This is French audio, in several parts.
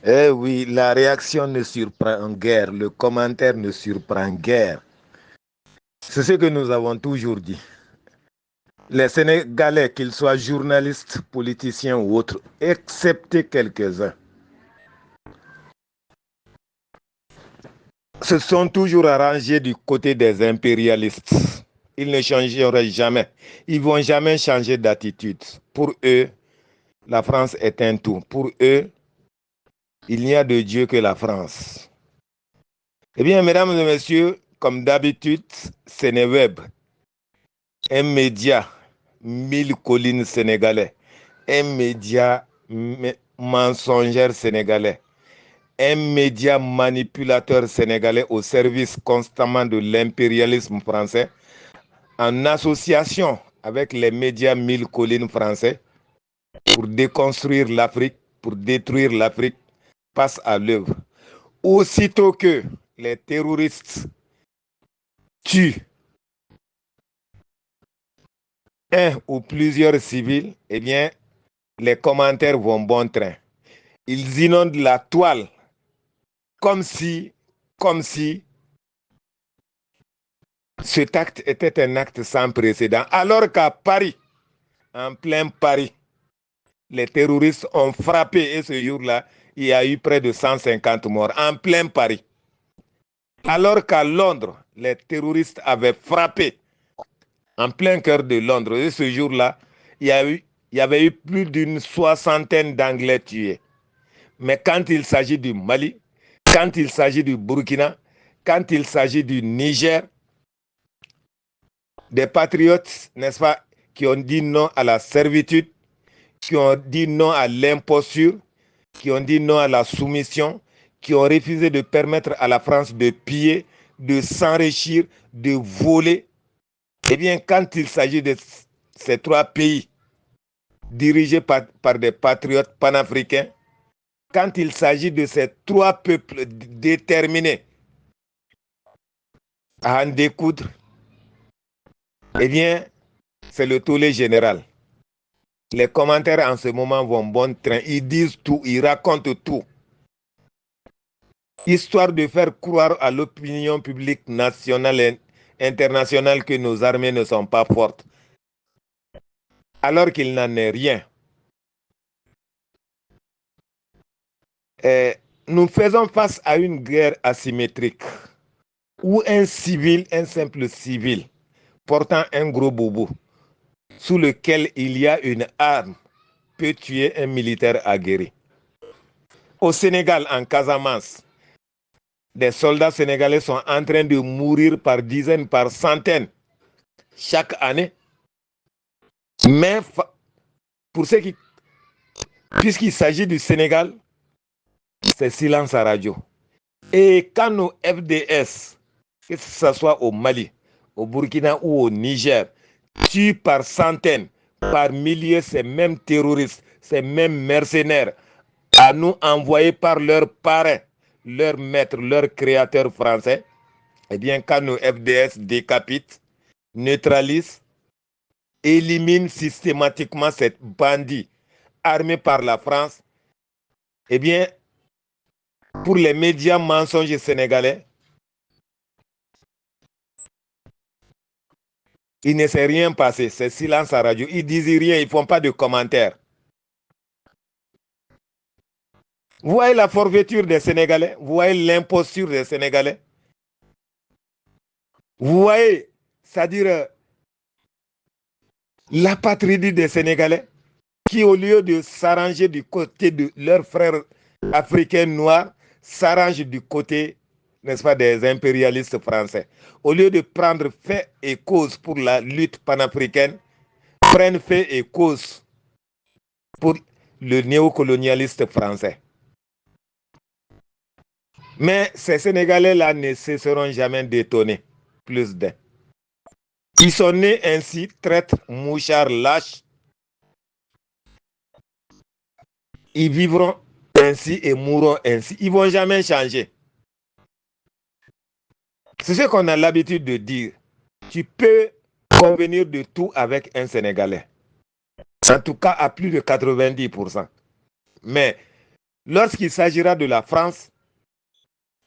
Eh oui, la réaction ne surprend guère, le commentaire ne surprend guère. C'est ce que nous avons toujours dit. Les Sénégalais, qu'ils soient journalistes, politiciens ou autres, excepté quelques-uns, se sont toujours arrangés du côté des impérialistes. Ils ne changeraient jamais. Ils ne vont jamais changer d'attitude. Pour eux, la France est un tout. Pour eux, il n'y a de Dieu que la France. Eh bien, mesdames et messieurs, comme d'habitude, Sénéweb, un média, 1000 collines sénégalais, un média mensongère sénégalais, un média manipulateur sénégalais au service constamment de l'impérialisme français, en association avec les médias 1000 collines français pour déconstruire l'Afrique, pour détruire l'Afrique, passe à l'œuvre. Aussitôt que les terroristes tuent un ou plusieurs civils, eh bien, les commentaires vont bon train. Ils inondent la toile comme si, comme si cet acte était un acte sans précédent. Alors qu'à Paris, en plein Paris, les terroristes ont frappé et ce jour-là, il y a eu près de 150 morts en plein Paris. Alors qu'à Londres, les terroristes avaient frappé en plein cœur de Londres et ce jour-là, il y avait eu plus d'une soixantaine d'Anglais tués. Mais quand il s'agit du Mali, quand il s'agit du Burkina, quand il s'agit du Niger, des patriotes, n'est-ce pas, qui ont dit non à la servitude, qui ont dit non à l'imposture, qui ont dit non à la soumission, qui ont refusé de permettre à la France de piller, de s'enrichir, de voler. Eh bien, quand il s'agit de ces trois pays dirigés par des patriotes panafricains, quand il s'agit de ces trois peuples déterminés à en découdre, eh bien, c'est le tollé général. Les commentaires en ce moment vont bon train. Ils disent tout, ils racontent tout. Histoire de faire croire à l'opinion publique nationale et internationale que nos armées ne sont pas fortes, alors qu'il n'en est rien. Et nous faisons face à une guerre asymétrique où un civil, un simple civil, portant un gros boubou, sous lequel il y a une arme, peut tuer un militaire aguerri. Au Sénégal, en Casamance, des soldats sénégalais sont en train de mourir par dizaines, par centaines chaque année. Mais pour ceux qui, puisqu'il s'agit du Sénégal, c'est silence à radio. Et quand nos FDS, que ce soit au Mali, au Burkina ou au Niger, tuent par centaines, par milliers ces mêmes terroristes, ces mêmes mercenaires, à nous envoyés par leurs parrains, leurs maîtres, leurs créateurs français, eh bien, quand nos FDS décapitent, neutralisent, éliminent systématiquement cette bandit armé par la France, eh bien, pour les médias mensongers sénégalais, il ne s'est rien passé, c'est silence à radio. Ils disent rien, ils ne font pas de commentaires. Vous voyez la forfaiture des Sénégalais, vous voyez l'imposture des Sénégalais, vous voyez, c'est-à-dire l'apatridie des Sénégalais qui, au lieu de s'arranger du côté de leurs frères africains noirs, s'arrangent du côté, n'est-ce pas, des impérialistes français. Au lieu de prendre fait et cause pour la lutte panafricaine, prennent fait et cause pour le néocolonialiste français. Mais ces Sénégalais-là ne cesseront jamais d'étonner plus d'un. Ils sont nés ainsi, traîtres, mouchards, lâches. Ils vivront ainsi et mourront ainsi. Ils ne vont jamais changer. C'est ce qu'on a l'habitude de dire. Tu peux convenir de tout avec un Sénégalais. En tout cas, à plus de 90%. Mais Lorsqu'il s'agira de la France,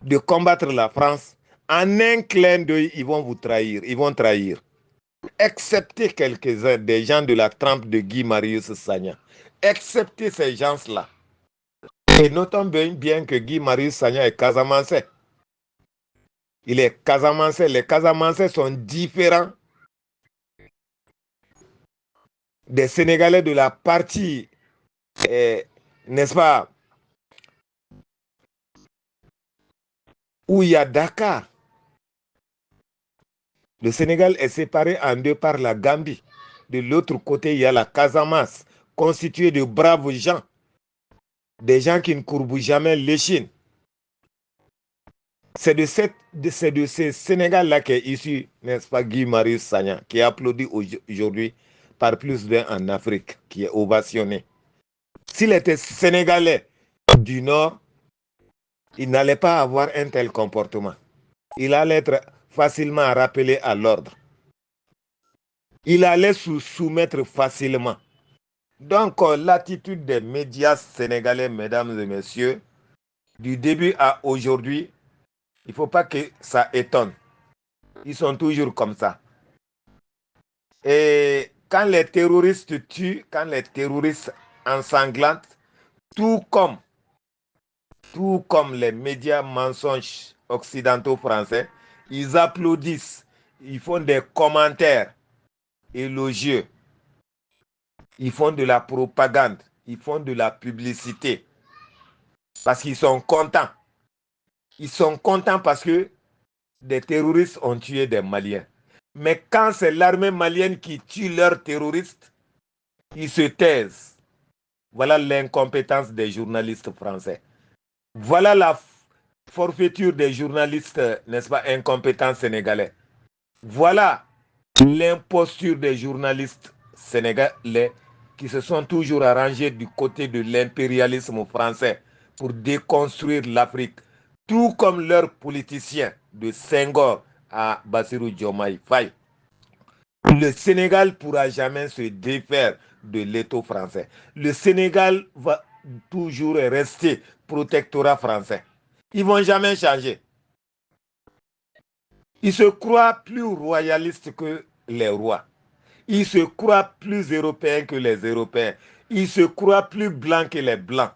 de combattre la France, en un clin d'œil, ils vont vous trahir, ils vont trahir. Excepté quelques-uns des gens de la trempe de Guy Marius Sagna. Excepté ces gens-là. Et notons bien que Guy Marius Sagna est Casamançais. Il est Casamançais. Les Casamançais sont différents des Sénégalais de la partie, n'est-ce pas, où il y a Dakar. Le Sénégal est séparé en deux par la Gambie. De l'autre côté, il y a la Casamance, constituée de braves gens, des gens qui ne courbent jamais l'échine. C'est de ce Sénégal-là qu'est issu, n'est-ce pas, Guy Marius Sagna, qui est applaudi aujourd'hui par plus d'un en Afrique, qui est ovationné. S'il était sénégalais du Nord, il n'allait pas avoir un tel comportement. Il allait être facilement rappelé à l'ordre. Il allait se soumettre facilement. Donc, l'attitude des médias sénégalais, mesdames et messieurs, du début à aujourd'hui, il ne faut pas que ça étonne. Ils sont toujours comme ça. Et quand les terroristes tuent, quand les terroristes ensanglantent, tout comme les médias mensonges occidentaux français, ils applaudissent, ils font des commentaires élogieux, ils font de la propagande, ils font de la publicité, parce qu'ils sont contents. Ils sont contents parce que des terroristes ont tué des Maliens. Mais quand c'est l'armée malienne qui tue leurs terroristes, ils se taisent. Voilà l'incompétence des journalistes français. Voilà la forfaiture des journalistes, n'est-ce pas, incompétents sénégalais. Voilà l'imposture des journalistes sénégalais qui se sont toujours arrangés du côté de l'impérialisme français pour déconstruire l'Afrique, tout comme leurs politiciens de Senghor à Bassirou Diomaye Faye. Le Sénégal ne pourra jamais se défaire de l'État français. Le Sénégal va toujours rester protectorat français. Ils ne vont jamais changer. Ils se croient plus royalistes que les rois. Ils se croient plus européens que les Européens. Ils se croient plus blancs que les blancs.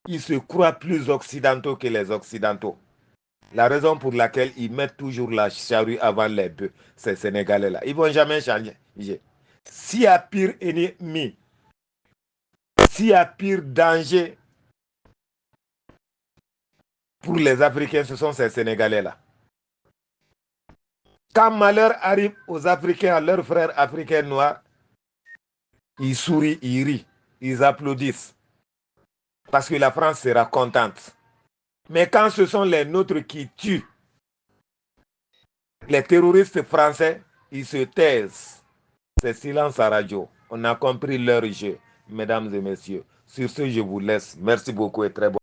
Ils se croient plus occidentaux que les occidentaux. La raison pour laquelle ils mettent toujours la charrue avant les bœufs, ces Sénégalais-là. Ils ne vont jamais changer. S'il y a pire ennemi, s'il y a pire danger pour les Africains, ce sont ces Sénégalais-là. Quand malheur arrive aux Africains, à leurs frères africains noirs, ils sourient, ils rient, ils applaudissent. Parce que la France sera contente. Mais quand ce sont les nôtres qui tuent les terroristes français, ils se taisent. C'est silence à radio. On a compris leur jeu, mesdames et messieurs. Sur ce, je vous laisse. Merci beaucoup et très bon.